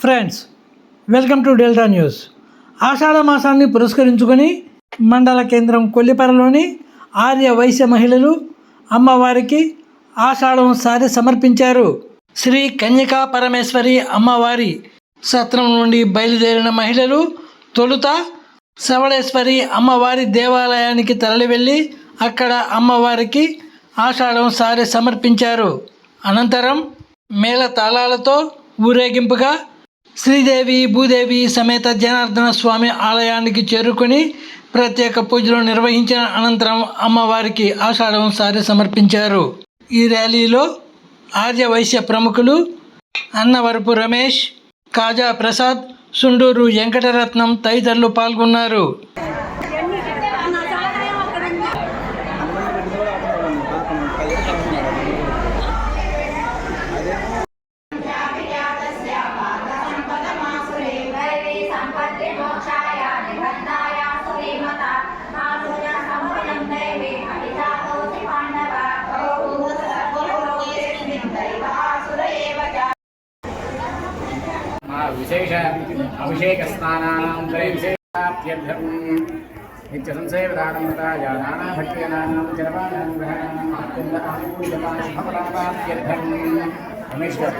Friends, welcome to Delta News. ఆషాఢ మాసాన్ని పురస్కరించుకొని మండల కేంద్రం కొల్లిపరలోని ఆర్య వైశ్య మహిళలు అమ్మవారికి ఆషాఢం సారి సమర్పించారు. శ్రీ కన్యకా పరమేశ్వరి అమ్మవారి సత్రం నుండి బయలుదేరిన మహిళలు తొలుత శవళేశ్వరి అమ్మవారి దేవాలయానికి తరలివెళ్ళి అక్కడ అమ్మవారికి ఆషాఢం సారి సమర్పించారు. అనంతరం మేళ తాళాలతో ఊరేగింపుగా శ్రీదేవి భూదేవి సమేత జనార్దన స్వామి ఆలయానికి చేరుకొని ప్రత్యేక పూజలు నిర్వహించిన అనంతరం అమ్మవారికి ఆషాఢం సారి సమర్పించారు. ఈ ర్యాలీలో ఆర్య వైశ్య ప్రముఖులు అన్నవరపు రమేష్, కాజా ప్రసాద్, సుండూరు వెంకటరత్నం తదితరులు పాల్గొన్నారు. विशेष अभिषेक स्नानानां विशेषाप्त्यर्थं नित्य संसेवदानमताय नाना भक्त्यनानां जलपानां ग्रहणानां अत्यन्त आनुकूल्यपाशुफलापाप्त्यर्थं रमेश्वर